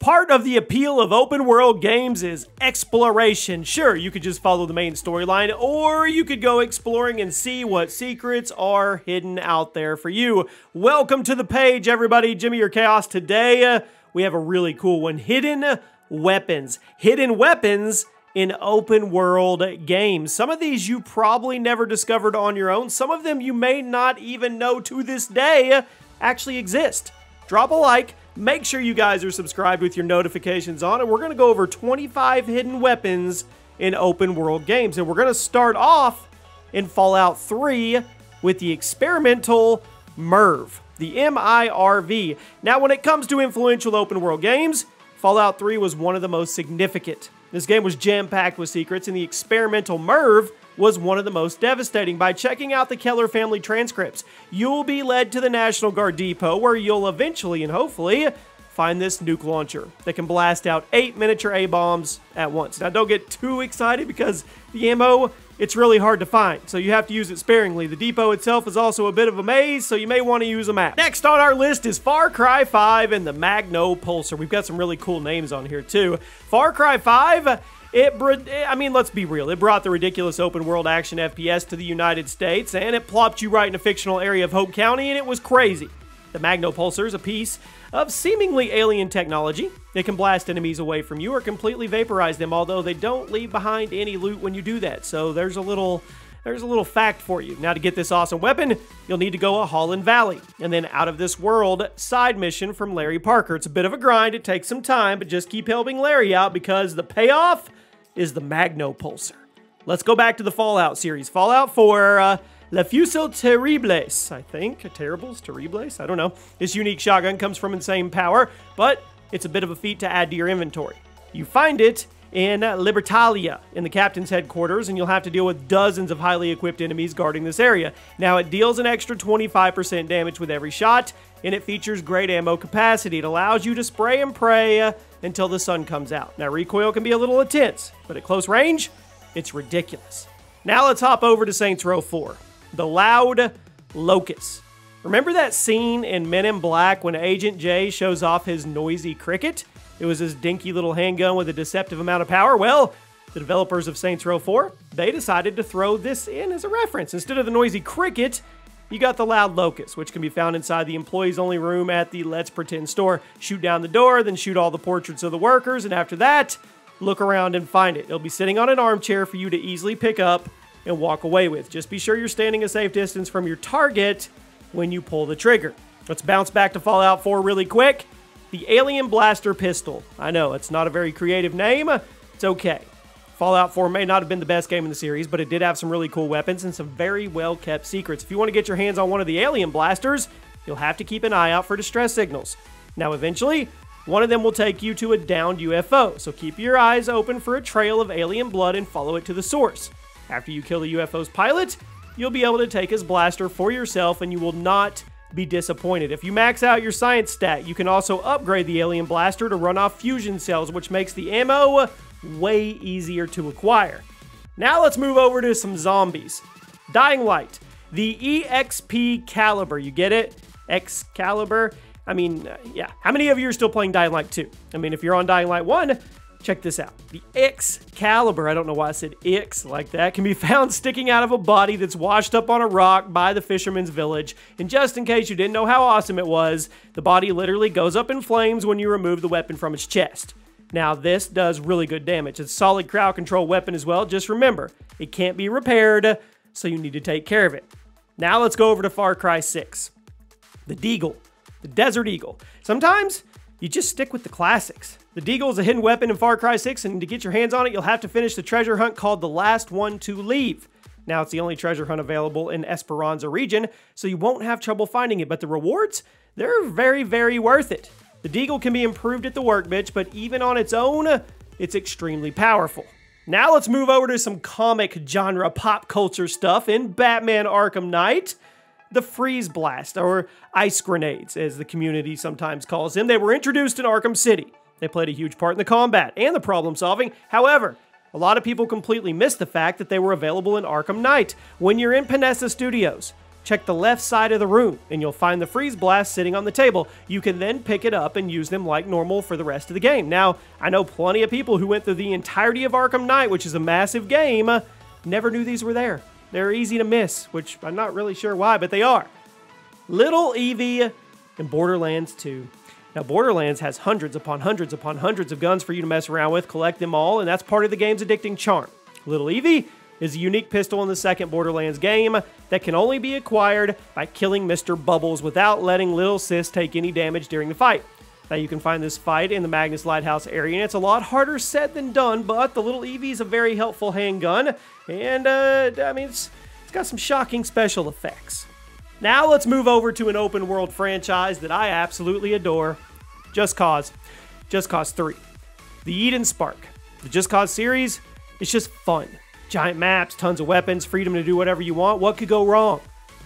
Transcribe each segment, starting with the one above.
Part of the appeal of open world games is exploration. Sure, you could just follow the main storyline, or you could go exploring and see what secrets are hidden out there for you. Welcome to the page, everybody. Jimmy or Chaos. Today, we have a really cool one. Hidden weapons. Hidden weapons in open world games. Some of these you probably never discovered on your own. Some of them you may not even know to this day actually exist. Drop a like. Make sure you guys are subscribed with your notifications on, and we're going to go over 25 hidden weapons in open world games. And we're going to start off in Fallout 3 with the experimental MIRV, the M-I-R-V. Now, when it comes to influential open world games, Fallout 3 was one of the most significant. This game was jam-packed with secrets, and the experimental MIRV was one of the most devastating. By checking out the Keller family transcripts, you'll be led to the National Guard depot, where you'll eventually and hopefully find this nuke launcher that can blast out 8 miniature A-bombs at once. Now, don't get too excited because the ammo, it's really hard to find, so you have to use it sparingly. The depot itself is also a bit of a maze, so you may want to use a map. Next on our list is Far Cry 5 and the Magno Pulsar. We've got some really cool names on here too. Far Cry 5, let's be real. It brought the ridiculous open world action FPS to the United States, and it plopped you right in a fictional area of Hope County, and it was crazy. The Magno Pulsar is a piece of seemingly alien technology. It can blast enemies away from you or completely vaporize them, although they don't leave behind any loot when you do that. So there's a little fact for you. Now, to get this awesome weapon, you'll need to go a Holland Valley, and then Out of This World side mission from Larry Parker. It's a bit of a grind. It takes some time, but just keep helping Larry out because the payoff is the Magno Pulsar. Let's go back to the Fallout series. Fallout 4, Le Fusil Terribles, I think. Terribles? Terribles? I don't know. This unique shotgun comes from insane power, but it's a bit of a feat to add to your inventory. You find it in Libertalia, in the captain's headquarters, and you'll have to deal with dozens of highly equipped enemies guarding this area. Now, it deals an extra 25% damage with every shot, and it features great ammo capacity. It allows you to spray and pray until the sun comes out. Now, recoil can be a little intense, but at close range, it's ridiculous. Now let's hop over to Saints Row 4, the Loud Locust. Remember that scene in Men in Black when Agent J shows off his noisy cricket? It was his dinky little handgun with a deceptive amount of power. Well, the developers of Saints Row 4, they decided to throw this in as a reference. Instead of the noisy cricket, you got the Loud Locust, which can be found inside the employees-only room at the Let's Pretend store. Shoot down the door, then shoot all the portraits of the workers, and after that, look around and find it. It'll be sitting on an armchair for you to easily pick up and walk away with. Just be sure you're standing a safe distance from your target when you pull the trigger. Let's bounce back to Fallout 4 really quick. The Alien Blaster Pistol. I know, it's not a very creative name. It's okay. Fallout 4 may not have been the best game in the series, but it did have some really cool weapons and some very well-kept secrets. If you want to get your hands on one of the Alien Blasters, you'll have to keep an eye out for distress signals. Now, eventually, one of them will take you to a downed UFO, so keep your eyes open for a trail of alien blood and follow it to the source. After you kill the UFO's pilot, you'll be able to take his blaster for yourself, and you will not be disappointed. If you max out your science stat, you can also upgrade the Alien Blaster to run off fusion cells, which makes the ammo way easier to acquire. Now let's move over to some zombies. Dying Light, the EXP Caliber. You get it? Excalibur. Yeah. How many of you are still playing Dying Light 2? If you're on Dying Light 1, check this out. The Excalibur, I don't know why I said X like that, can be found sticking out of a body that's washed up on a rock by the fisherman's village. And just in case you didn't know how awesome it was, the body literally goes up in flames when you remove the weapon from its chest. Now, this does really good damage. It's a solid crowd control weapon as well. Just remember, it can't be repaired, so you need to take care of it. Now let's go over to Far Cry 6. The Deagle, the Desert Eagle. Sometimes you just stick with the classics. The Deagle is a hidden weapon in Far Cry 6, and to get your hands on it, you'll have to finish the treasure hunt called The Last One to Leave. Now, it's the only treasure hunt available in Esperanza region, so you won't have trouble finding it, but the rewards, they're very, very worth it. The Deagle can be improved at the workbench, but even on its own, it's extremely powerful. Now let's move over to some comic genre pop culture stuff in Batman Arkham Knight. The Freeze Blast, or Ice Grenades, as the community sometimes calls them. They were introduced in Arkham City. They played a huge part in the combat and the problem solving. However, a lot of people completely missed the fact that they were available in Arkham Knight. When you're in Panessa Studios, check the left side of the room and you'll find the Freeze Blast sitting on the table. You can then pick it up and use them like normal for the rest of the game. Now, I know plenty of people who went through the entirety of Arkham Knight, which is a massive game, never knew these were there. They're easy to miss, which I'm not really sure why, but they are. Little Evie in Borderlands 2. Now, Borderlands has hundreds upon hundreds upon hundreds of guns for you to mess around with, collect them all, and that's part of the game's addicting charm. Little Evie is a unique pistol in the second Borderlands game that can only be acquired by killing Mr. Bubbles without letting Little Sis take any damage during the fight. Now, you can find this fight in the Magnus Lighthouse area, and it's a lot harder said than done, but the Little Evie is a very helpful handgun, and, I mean, it's got some shocking special effects. Now, let's move over to an open-world franchise that I absolutely adore, Just Cause. Just Cause 3. The Eden Spark. The Just Cause series, it's just fun. Giant maps, tons of weapons, freedom to do whatever you want. What could go wrong?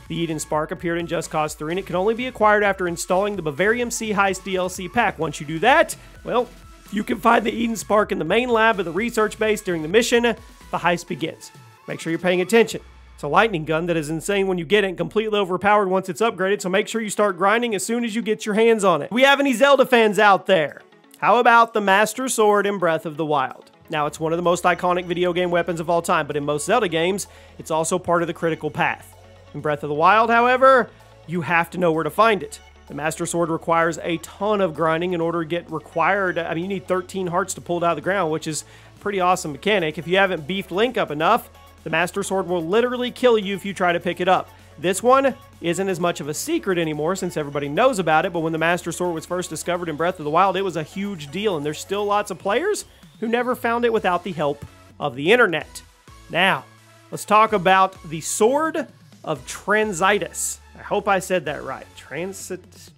The Eden Spark appeared in Just Cause 3, and it can only be acquired after installing the Bavarium Sea Heist DLC pack. Once you do that, well, you can find the Eden Spark in the main lab of the research base during the mission. The heist begins. Make sure you're paying attention. It's a lightning gun that is insane when you get it and completely overpowered once it's upgraded, so make sure you start grinding as soon as you get your hands on it. Do we have any Zelda fans out there? How about the Master Sword in Breath of the Wild? Now, it's one of the most iconic video game weapons of all time, but in most Zelda games, it's also part of the critical path. In Breath of the Wild, however, you have to know where to find it. The Master Sword requires a ton of grinding in order to get required. I mean, you need 13 hearts to pull it out of the ground, which is a pretty awesome mechanic. If you haven't beefed Link up enough, the Master Sword will literally kill you if you try to pick it up. This one isn't as much of a secret anymore since everybody knows about it, but when the Master Sword was first discovered in Breath of the Wild, it was a huge deal, and there's still lots of players who never found it without the help of the internet. Now, let's talk about the Sword of Transitus. I hope I said that right. Transitus?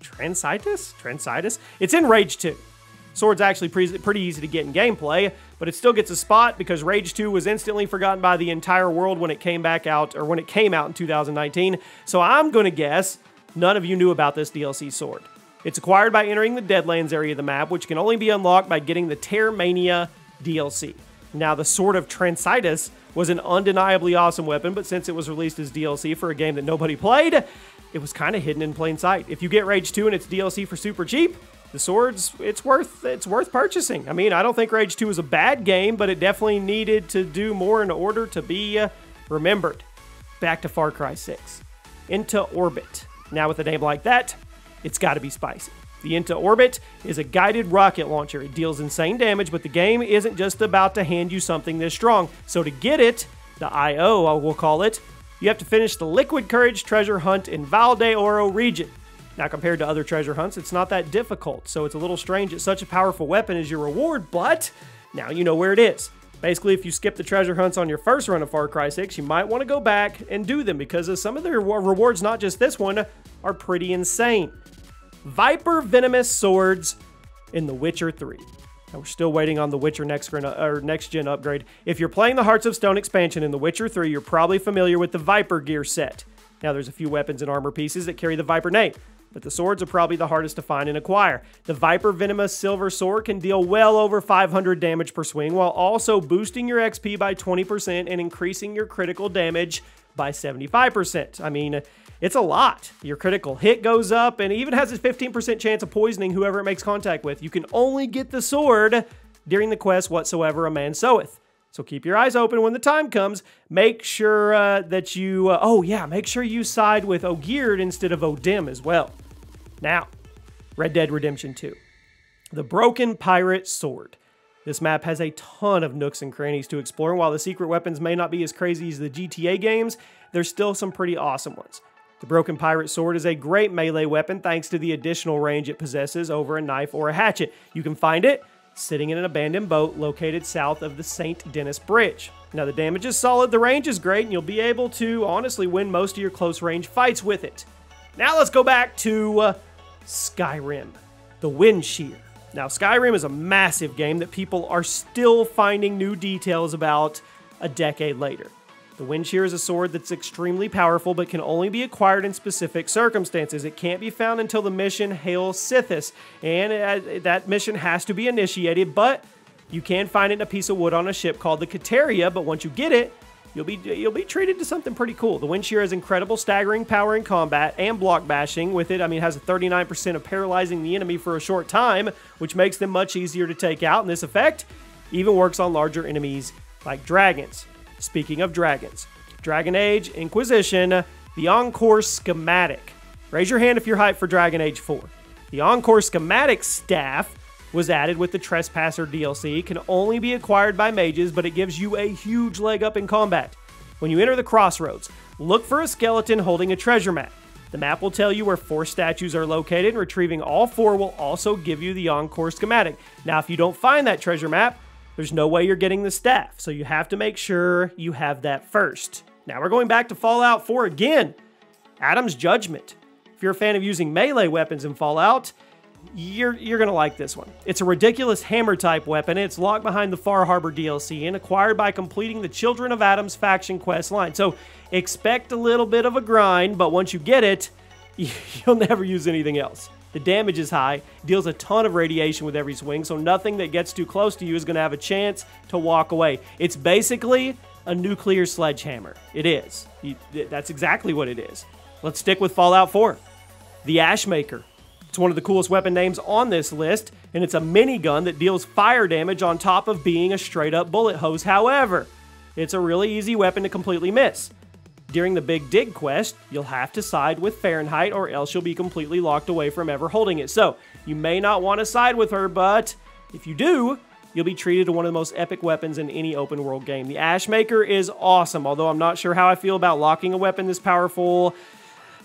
It's in Rage 2. Sword's actually pretty easy to get in gameplay, but it still gets a spot because Rage 2 was instantly forgotten by the entire world when it came back out, or when it came out in 2019. So I'm gonna guess none of you knew about this DLC sword. It's acquired by entering the Deadlands area of the map, which can only be unlocked by getting the Terramania DLC. Now, the Sword of Transitus was an undeniably awesome weapon, but since it was released as DLC for a game that nobody played, it was kind of hidden in plain sight. If you get Rage 2 and it's DLC for super cheap, the sword's, it's worth purchasing. I mean, I don't think Rage 2 is a bad game, but it definitely needed to do more in order to be remembered. Back to Far Cry 6. Into Orbit. Now, with a name like that, it's got to be spicy. The Into Orbit is a guided rocket launcher. It deals insane damage, but the game isn't just about to hand you something this strong. So to get it, the I.O., we'll call it, you have to finish the Liquid Courage treasure hunt in Val d'Oro region. Now, compared to other treasure hunts, it's not that difficult, so it's a little strange that such a powerful weapon is your reward, but now you know where it is. Basically, if you skip the treasure hunts on your first run of Far Cry 6, you might want to go back and do them because some of the rewards, not just this one, are pretty insane. Viper Venomous Swords in The Witcher 3. Now, we're still waiting on the Witcher next gen upgrade. If you're playing the Hearts of Stone expansion in The Witcher 3, you're probably familiar with the Viper gear set. Now, there's a few weapons and armor pieces that carry the Viper name, but the swords are probably the hardest to find and acquire. The Viper Venomous Silver Sword can deal well over 500 damage per swing, while also boosting your XP by 20% and increasing your critical damage by 75%. I mean, it's a lot. Your critical hit goes up, and it even has a 15% chance of poisoning whoever it makes contact with. You can only get the sword during the quest Whatsoever a Man Soweth. So keep your eyes open when the time comes. Make sure that you, make sure you side with Ogeard instead of Odin as well. Now, Red Dead Redemption 2. The Broken Pirate Sword. This map has a ton of nooks and crannies to explore, and while the secret weapons may not be as crazy as the GTA games, there's still some pretty awesome ones. The Broken Pirate Sword is a great melee weapon thanks to the additional range it possesses over a knife or a hatchet. You can find it sitting in an abandoned boat located south of the St. Denis Bridge. Now, the damage is solid, the range is great, and you'll be able to honestly win most of your close range fights with it. Now let's go back to Skyrim, the Wind Shear. Now, Skyrim is a massive game that people are still finding new details about a decade later. The Wind Shear is a sword that's extremely powerful but can only be acquired in specific circumstances. It can't be found until the mission Hail Sithis, and that mission has to be initiated, but you can find it in a piece of wood on a ship called the Kateria, but once you get it, you'll be treated to something pretty cool. The wind shear has incredible staggering power in combat and block bashing with it. I mean, it has a 39% of paralyzing the enemy for a short time, which makes them much easier to take out. And this effect even works on larger enemies like dragons. Speaking of dragons, Dragon Age Inquisition, the Encore Schematic. Raise your hand if you're hyped for Dragon Age 4. The Encore Schematic staff was added with the Trespasser DLC. It can only be acquired by mages, but it gives you a huge leg up in combat. When you enter the crossroads, look for a skeleton holding a treasure map. The map will tell you where 4 statues are located, and retrieving all 4 will also give you the Encore Schematic. Now, if you don't find that treasure map, there's no way you're getting the staff, so you have to make sure you have that first. Now we're going back to Fallout 4 again. Adam's Judgment. If you're a fan of using melee weapons in Fallout, you're going to like this one. It's a ridiculous hammer-type weapon. It's locked behind the Far Harbor DLC and acquired by completing the Children of Adam's faction quest line. So expect a little bit of a grind, but once you get it, you'll never use anything else. The damage is high, deals a ton of radiation with every swing, so nothing that gets too close to you is going to have a chance to walk away. It's basically a nuclear sledgehammer. It is. That's exactly what it is. Let's stick with Fallout 4. The Ashmaker. It's one of the coolest weapon names on this list, and it's a minigun that deals fire damage on top of being a straight-up bullet hose. However, it's a really easy weapon to completely miss. During the Big Dig quest, you'll have to side with Fahrenheit, or else you'll be completely locked away from ever holding it. So, you may not want to side with her, but if you do, you'll be treated to one of the most epic weapons in any open world game. The Ashmaker is awesome, although I'm not sure how I feel about locking a weapon this powerful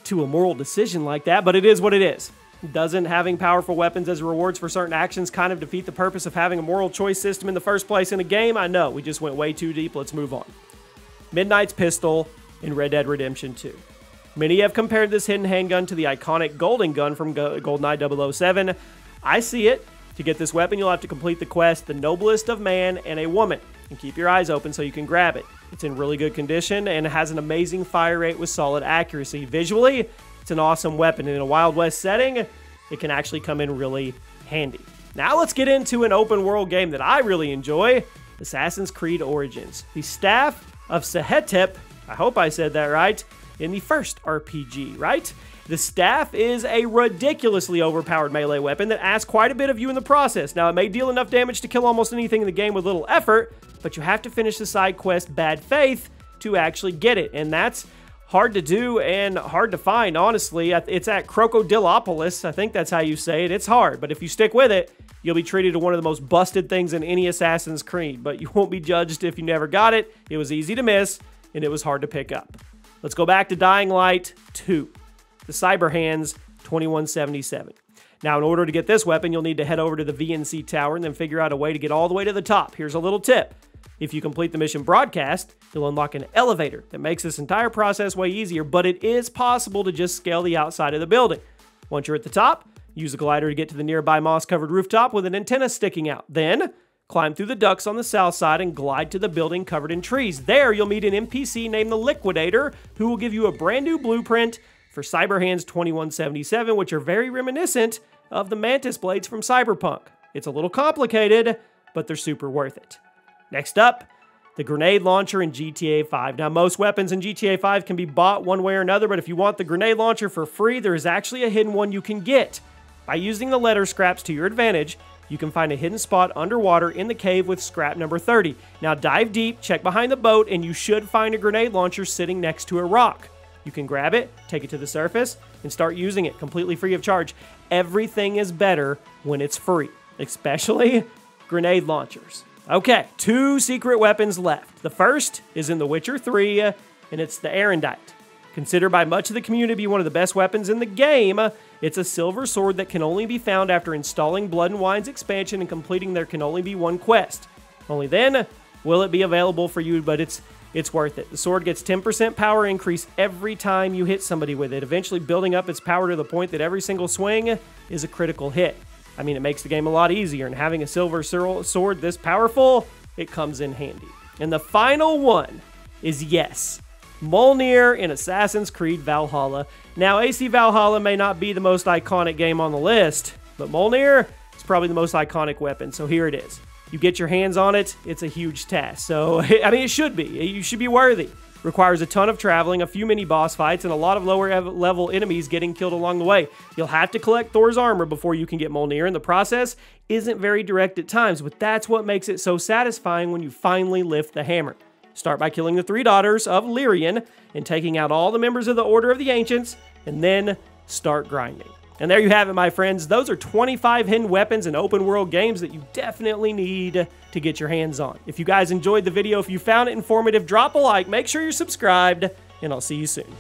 to a moral decision like that, but it is what it is. Doesn't having powerful weapons as rewards for certain actions kind of defeat the purpose of having a moral choice system in the first place in a game? I know, we just went way too deep. Let's move on. Midnight's Pistol in Red Dead Redemption 2. Many have compared this hidden handgun to the iconic Golden Gun from GoldenEye 007. I see it. To get this weapon, you'll have to complete the quest, The Noblest of Man and a Woman, and keep your eyes open so you can grab it. It's in really good condition and has an amazing fire rate with solid accuracy. Visually, it's an awesome weapon, and in a Wild West setting, it can actually come in really handy. Now let's get into an open world game that I really enjoy, Assassin's Creed Origins. The Staff of Sehetep, I hope I said that right, in the first RPG, right? The Staff is a ridiculously overpowered melee weapon that asks quite a bit of you in the process. Now, it may deal enough damage to kill almost anything in the game with little effort, but you have to finish the side quest Bad Faith to actually get it, and that's hard to do and hard to find, honestly. It's at Crocodilopolis. I think that's how you say it. It's hard, but if you stick with it, you'll be treated to one of the most busted things in any Assassin's Creed, but you won't be judged if you never got it. It was easy to miss, and it was hard to pick up. Let's go back to Dying Light 2, the Cyberhands 2177. Now, in order to get this weapon, you'll need to head over to the VNC Tower and then figure out a way to get all the way to the top. Here's a little tip. If you complete the mission broadcast, you'll unlock an elevator that makes this entire process way easier, but it is possible to just scale the outside of the building. Once you're at the top, use a glider to get to the nearby moss-covered rooftop with an antenna sticking out. Then, climb through the ducts on the south side and glide to the building covered in trees. There, you'll meet an NPC named the Liquidator, who will give you a brand new blueprint for Cyberhands 2177, which are very reminiscent of the Mantis Blades from Cyberpunk. It's a little complicated, but they're super worth it. Next up, the grenade launcher in GTA 5. Now, most weapons in GTA 5 can be bought one way or another, but if you want the grenade launcher for free, there is actually a hidden one you can get. By using the letter scraps to your advantage, you can find a hidden spot underwater in the cave with scrap number 30. Now, dive deep, check behind the boat, and you should find a grenade launcher sitting next to a rock. You can grab it, take it to the surface, and start using it completely free of charge. Everything is better when it's free, especially grenade launchers. Okay, 2 secret weapons left. The first is in The Witcher 3, and it's the Erendite. Considered by much of the community to be one of the best weapons in the game, it's a silver sword that can only be found after installing Blood and Wine's expansion and completing There Can Only Be One quest. Only then will it be available for you, but it's worth it. The sword gets 10% power increase every time you hit somebody with it, eventually building up its power to the point that every single swing is a critical hit. I mean, it makes the game a lot easier, and having a silver sword this powerful, it comes in handy. And the final one is, yes, Mjolnir in Assassin's Creed Valhalla. Now, AC Valhalla may not be the most iconic game on the list, but Mjolnir is probably the most iconic weapon, so here it is. you get your hands on it, it's a huge task. So, I mean, it should be. You should be worthy. Requires a ton of traveling, a few mini boss fights, and a lot of lower level enemies getting killed along the way. You'll have to collect Thor's armor before you can get Mjolnir, and the process isn't very direct at times, but that's what makes it so satisfying when you finally lift the hammer. Start by killing the 3 daughters of Lyrien and taking out all the members of the Order of the Ancients, and then start grinding. And there you have it, my friends. Those are 25 hidden weapons in open world games that you definitely need to get your hands on. If you guys enjoyed the video, if you found it informative, drop a like, make sure you're subscribed, and I'll see you soon.